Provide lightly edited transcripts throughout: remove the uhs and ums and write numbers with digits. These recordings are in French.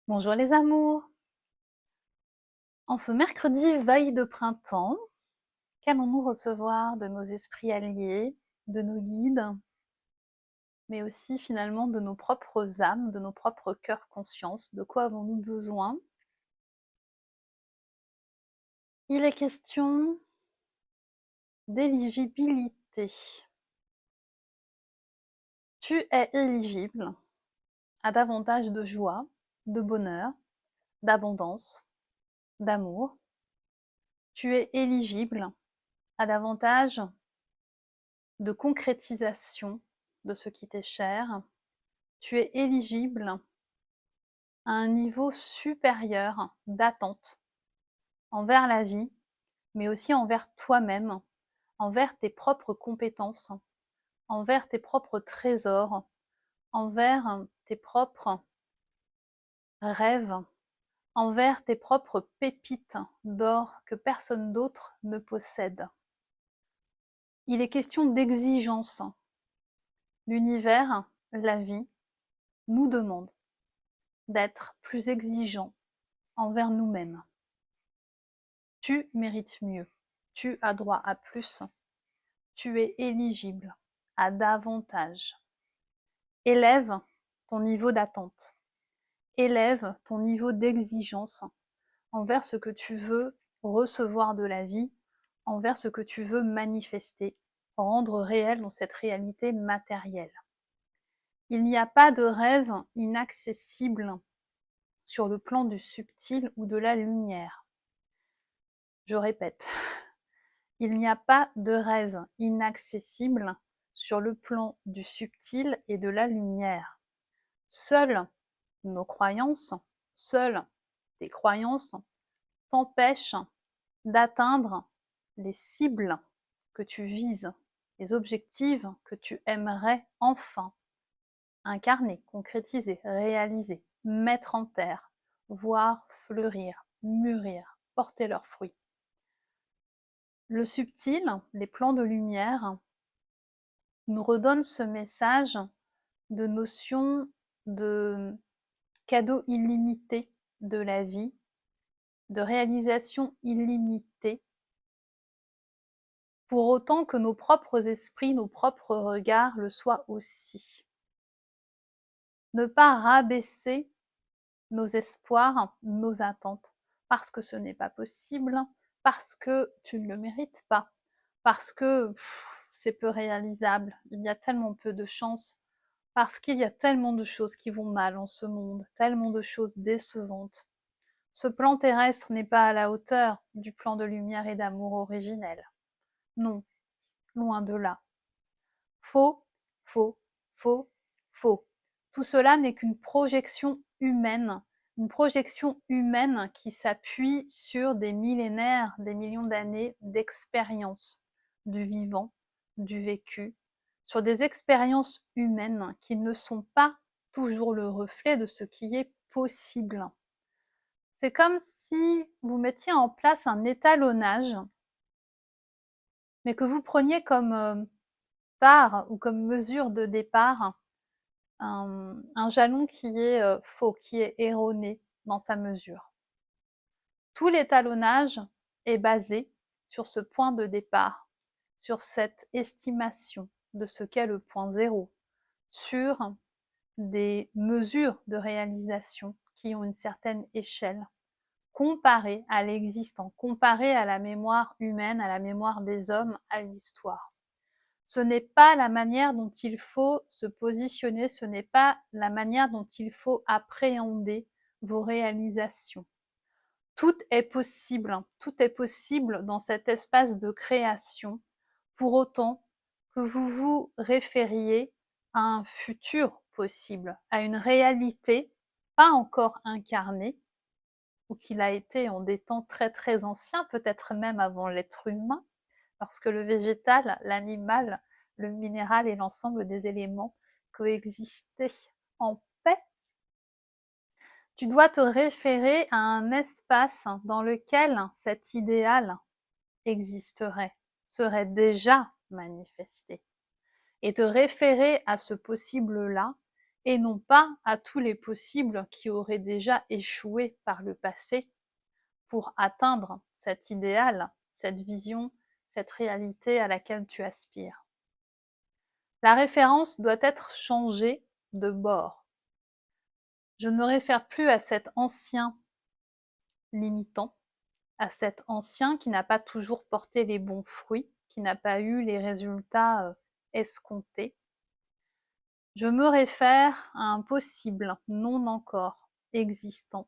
Bonjour les amours! En ce mercredi veille de printemps, qu'allons-nous recevoir de nos esprits alliés, de nos guides, mais aussi finalement de nos propres âmes, de nos propres cœurs conscience? De quoi avons-nous besoin? Il est question d'éligibilité. Tu es éligible à davantage de joie, de bonheur, d'abondance, d'amour. Tu es éligible à davantage de concrétisation de ce qui t'est cher. Tu es éligible à un niveau supérieur d'attente envers la vie, mais aussi envers toi-même, envers tes propres compétences, envers tes propres trésors, envers tes propres rêves, envers tes propres pépites d'or que personne d'autre ne possède. Il est question d'exigence. L'univers, la vie, nous demande d'être plus exigeants envers nous-mêmes. Tu mérites mieux, tu as droit à plus, tu es éligible à davantage. Élève ton niveau d'attente, élève ton niveau d'exigence envers ce que tu veux recevoir de la vie, envers ce que tu veux manifester, rendre réel dans cette réalité matérielle. Il n'y a pas de rêve inaccessible sur le plan du subtil ou de la lumière. Je répète, il n'y a pas de rêve inaccessible sur le plan du subtil et de la lumière. Seules nos croyances, seules tes croyances t'empêchent d'atteindre les cibles que tu vises, les objectifs que tu aimerais enfin incarner, concrétiser, réaliser, mettre en terre, voir fleurir, mûrir, porter leurs fruits. Le subtil, les plans de lumière, nous redonnent ce message de notion de cadeau illimité de la vie, de réalisation illimitée, pour autant que nos propres esprits, nos propres regards le soient aussi. Ne pas rabaisser nos espoirs, nos attentes, parce que ce n'est pas possible, parce que tu ne le mérites pas, parce que c'est peu réalisable, il y a tellement peu de chances, parce qu'il y a tellement de choses qui vont mal en ce monde, tellement de choses décevantes. Ce plan terrestre n'est pas à la hauteur du plan de lumière et d'amour originel. Non, loin de là. Faux, faux, faux, faux. Tout cela n'est qu'une projection humaine, qui s'appuie sur des millénaires, des millions d'années d'expérience du vivant, du vécu, sur des expériences humaines qui ne sont pas toujours le reflet de ce qui est possible. C'est comme si vous mettiez en place un étalonnage, mais que vous preniez comme part ou comme mesure de départ un jalon qui est faux, qui est erroné dans sa mesure. Tout l'étalonnage est basé sur ce point de départ, sur cette estimation de ce qu'est le point zéro, sur des mesures de réalisation qui ont une certaine échelle, comparées à l'existant, comparées à la mémoire humaine, à la mémoire des hommes, à l'histoire. Ce n'est pas la manière dont il faut se positionner, ce n'est pas la manière dont il faut appréhender vos réalisations. Tout est possible dans cet espace de création, pour autant que vous vous référiez à un futur possible, à une réalité pas encore incarnée, ou qu'il a été en des temps très très anciens, peut-être même avant l'être humain, parce que le végétal, l'animal, le minéral et l'ensemble des éléments coexistaient en paix. Tu dois te référer à un espace dans lequel cet idéal existerait, serait déjà manifesté, et te référer à ce possible-là et non pas à tous les possibles qui auraient déjà échoué par le passé pour atteindre cet idéal, cette vision, cette réalité à laquelle tu aspires. La référence doit être changée de bord. Je ne me réfère plus à cet ancien limitant, à cet ancien qui n'a pas toujours porté les bons fruits, qui n'a pas eu les résultats escomptés. Je me réfère à un possible non encore existant,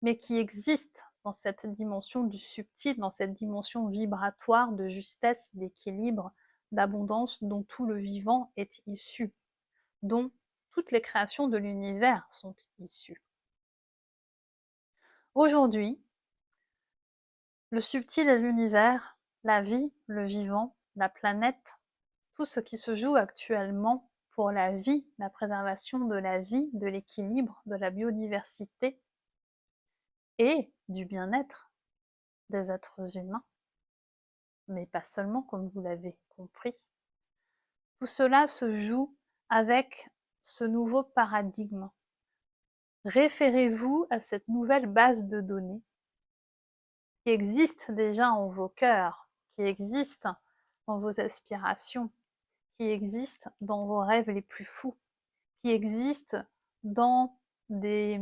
mais qui existe dans cette dimension du subtil, dans cette dimension vibratoire de justesse, d'équilibre, d'abondance dont tout le vivant est issu, dont toutes les créations de l'univers sont issues. Aujourd'hui, le subtil et l'univers, la vie, le vivant, la planète, tout ce qui se joue actuellement pour la vie, la préservation de la vie, de l'équilibre, de la biodiversité et du bien-être des êtres humains, mais pas seulement comme vous l'avez compris. Tout cela se joue avec ce nouveau paradigme. Référez-vous à cette nouvelle base de données qui existe déjà en vos cœurs, qui existe dans vos aspirations, qui existe dans vos rêves les plus fous, qui existe dans des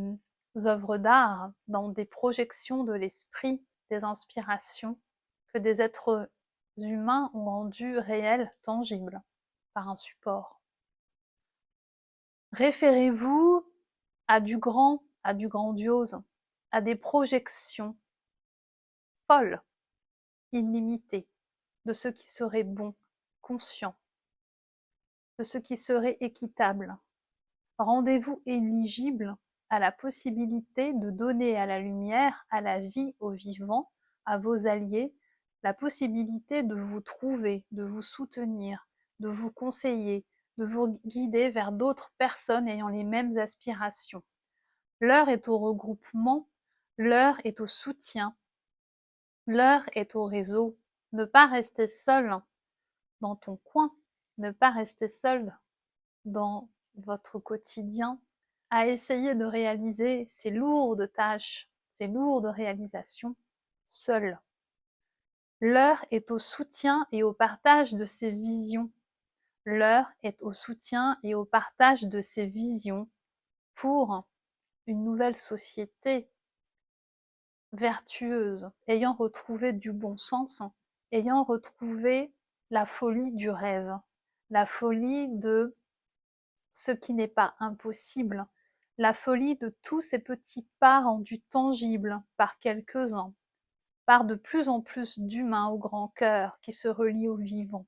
œuvres d'art, dans des projections de l'esprit, des inspirations que des êtres humains ont rendues réelles, tangibles, par un support. Référez-vous à du grand, à du grandiose, à des projections folles, illimitées, de ce qui serait bon, conscient, de ce qui serait équitable. Rendez-vous éligible à la possibilité de donner à la lumière, à la vie, aux vivants, à vos alliés, la possibilité de vous trouver, de vous soutenir, de vous conseiller, de vous guider vers d'autres personnes ayant les mêmes aspirations. L'heure est au regroupement, l'heure est au soutien, l'heure est au réseau. Ne pas rester seul dans ton coin, ne pas rester seul dans votre quotidien, à essayer de réaliser ces lourdes tâches, ces lourdes réalisations, seul. L'heure est au soutien et au partage de ces visions. L'heure est au soutien et au partage de ces visions pour une nouvelle société vertueuse, ayant retrouvé du bon sens, ayant retrouvé la folie du rêve, la folie de ce qui n'est pas impossible, la folie de tous ces petits pas rendus tangibles par quelques-uns, par de plus en plus d'humains au grand cœur qui se relient au vivant.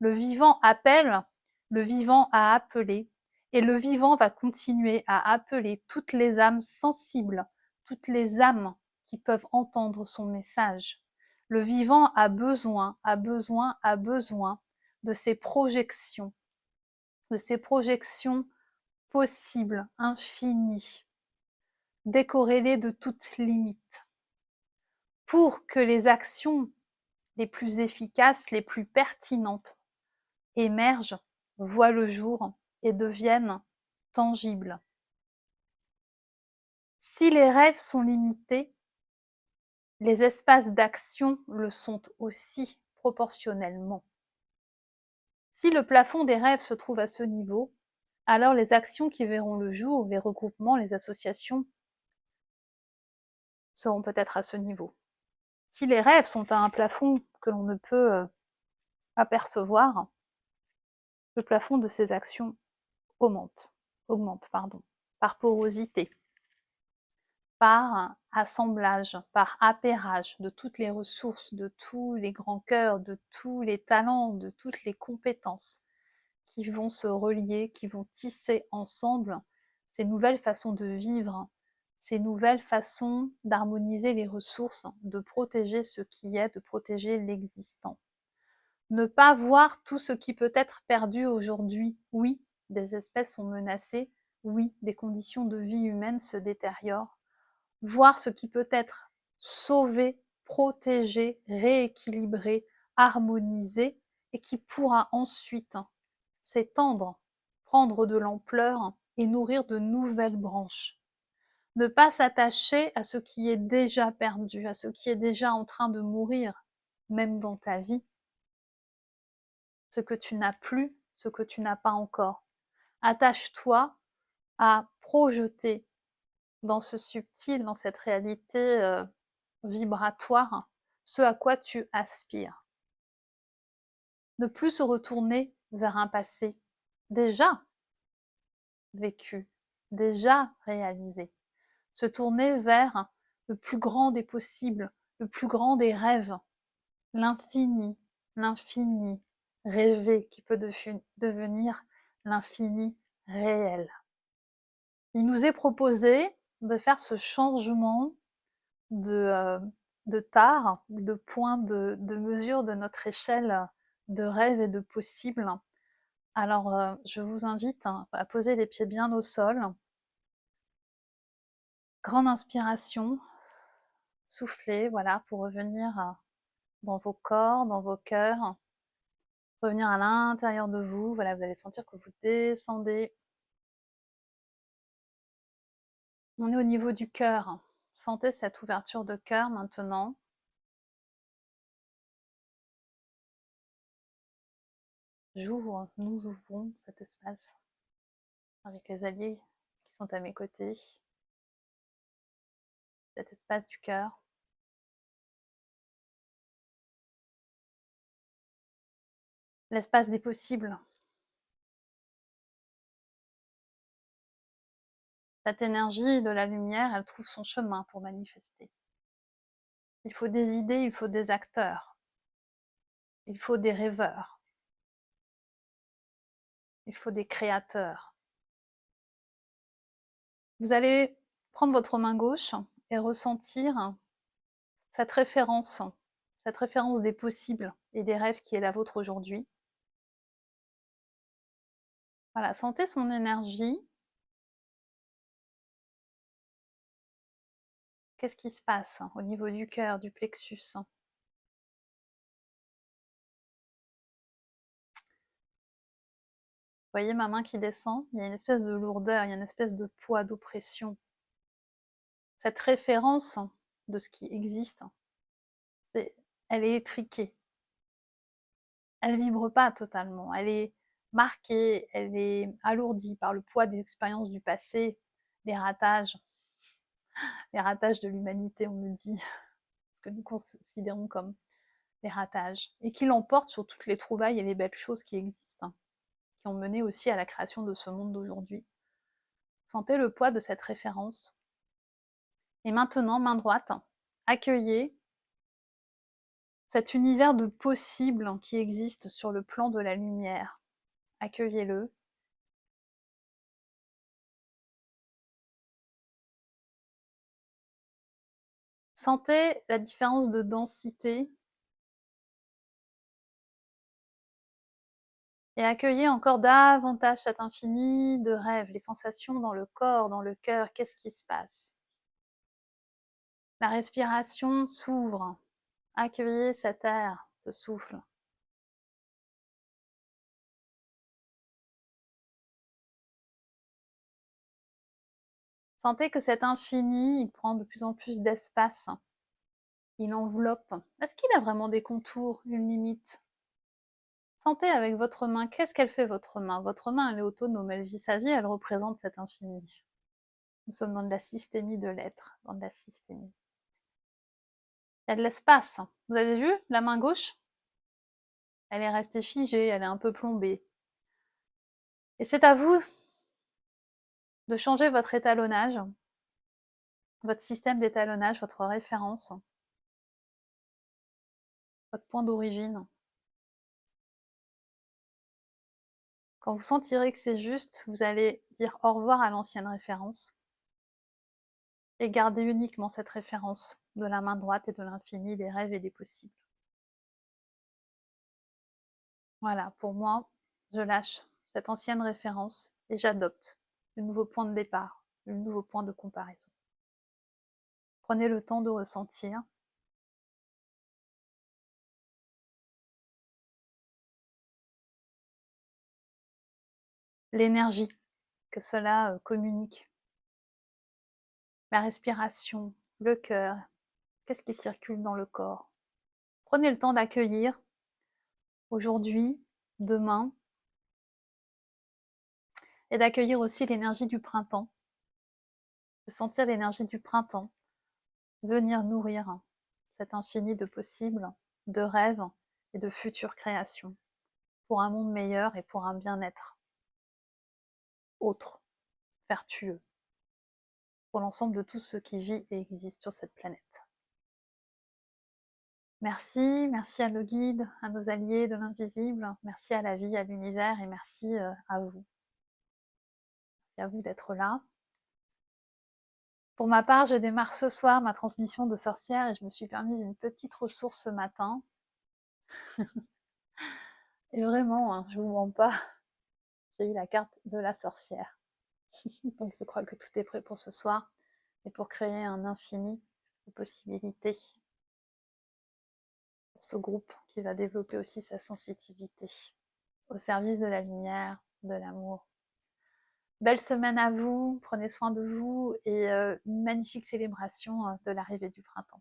Le vivant appelle, le vivant a appelé, et le vivant va continuer à appeler toutes les âmes sensibles, toutes les âmes qui peuvent entendre son message. Le vivant a besoin, a besoin, a besoin de ces projections possibles, infinies, décorrélées de toute limite, pour que les actions les plus efficaces, les plus pertinentes émergent, voient le jour et deviennent tangibles. Si les rêves sont limités, les espaces d'action le sont aussi proportionnellement. Si le plafond des rêves se trouve à ce niveau, alors les actions qui verront le jour, les regroupements, les associations, seront peut-être à ce niveau. Si les rêves sont à un plafond que l'on ne peut apercevoir, le plafond de ces actions augmente, par porosité, par assemblage, par appairage de toutes les ressources, de tous les grands cœurs, de tous les talents, de toutes les compétences qui vont se relier, qui vont tisser ensemble ces nouvelles façons de vivre, ces nouvelles façons d'harmoniser les ressources, de protéger ce qui est, de protéger l'existant. Ne pas voir tout ce qui peut être perdu aujourd'hui. Oui, des espèces sont menacées, oui, des conditions de vie humaines se détériorent. Voir ce qui peut être sauvé, protégé, rééquilibré, harmonisé, et qui pourra ensuite s'étendre prendre de l'ampleur et nourrir de nouvelles branches. Ne pas s'attacher à ce qui est déjà perdu, à ce qui est déjà en train de mourir, même dans ta vie. Ce que tu n'as plus, ce que tu n'as pas encore. Attache-toi à projeter dans ce subtil, dans cette réalité vibratoire, ce à quoi tu aspires. Ne plus se retourner vers un passé déjà vécu, déjà réalisé. Se tourner vers le plus grand des possibles, le plus grand des rêves, l'infini, l'infini rêvé qui peut devenir l'infini réel. Il nous est proposé de faire ce changement de, de tare, de point de mesure de notre échelle de rêve et de possible. Alors, je vous invite à poser les pieds bien au sol. Grande inspiration, soufflez, voilà, pour revenir dans vos corps, dans vos cœurs, revenir à l'intérieur de vous. Voilà, vous allez sentir que vous descendez. On est au niveau du cœur. Sentez cette ouverture de cœur maintenant. J'ouvre, nous ouvrons cet espace avec les alliés qui sont à mes côtés. Cet espace du cœur. L'espace des possibles. Cette énergie de la lumière, elle trouve son chemin pour manifester. Il faut des idées, il faut des acteurs. Il faut des rêveurs. Il faut des créateurs. Vous allez prendre votre main gauche et ressentir cette référence des possibles et des rêves qui est la vôtre aujourd'hui. Voilà, sentez son énergie. Qu'est-ce qui se passe au niveau du cœur, du plexus? Vous voyez ma main qui descend? Il y a une espèce de lourdeur, il y a une espèce de poids, d'oppression. Cette référence de ce qui existe, elle est étriquée. Elle vibre pas totalement. Elle est marquée, elle est alourdie par le poids des expériences du passé, les ratages de l'humanité, on me dit, ce que nous considérons comme les ratages, et qui l'emportent sur toutes les trouvailles et les belles choses qui existent, qui ont mené aussi à la création de ce monde d'aujourd'hui. Sentez le poids de cette référence. Et maintenant, main droite, accueillez cet univers de possibles qui existe sur le plan de la lumière. Accueillez-le. Sentez la différence de densité et accueillez encore davantage cet infini de rêves, les sensations dans le corps, dans le cœur, qu'est-ce qui se passe? La respiration s'ouvre. Accueillez cet air, ce souffle. Sentez que cet infini, il prend de plus en plus d'espace. Il enveloppe. Est-ce qu'il a vraiment des contours, une limite? Sentez avec votre main, qu'est-ce qu'elle fait votre main? Votre main, elle est autonome, elle vit sa vie, elle représente cet infini. Nous sommes dans de la systémie de l'être, dans de la systémie. Il y a de l'espace. Vous avez vu la main gauche? Elle est restée figée, elle est un peu plombée. Et c'est à vous de changer votre étalonnage, votre système d'étalonnage, votre référence, votre point d'origine. Quand vous sentirez que c'est juste, vous allez dire au revoir à l'ancienne référence et garder uniquement cette référence de la main droite et de l'infini, des rêves et des possibles. Voilà, pour moi, je lâche cette ancienne référence et j'adopte le nouveau point de départ, le nouveau point de comparaison. Prenez le temps de ressentir. l'énergie que cela communique, la respiration, le cœur, qu'est-ce qui circule dans le corps. Prenez le temps d'accueillir aujourd'hui, demain, et d'accueillir aussi l'énergie du printemps, de sentir l'énergie du printemps venir nourrir cet infini de possibles, de rêves et de futures créations, pour un monde meilleur et pour un bien-être autre, vertueux, pour l'ensemble de tout ce qui vit et existe sur cette planète. Merci, merci à nos guides, à nos alliés de l'invisible, merci à la vie, à l'univers et merci à vous. Merci à vous d'être là. Pour ma part, je démarre ce soir ma transmission de sorcière et je me suis permis une petite ressource ce matin. Et vraiment, hein, je vous mens pas, j'ai eu la carte de la sorcière. Donc je crois que tout est prêt pour ce soir et pour créer un infini de possibilités pour ce groupe qui va développer aussi sa sensitivité au service de la lumière, de l'amour. Belle semaine à vous, prenez soin de vous et une magnifique célébration de l'arrivée du printemps.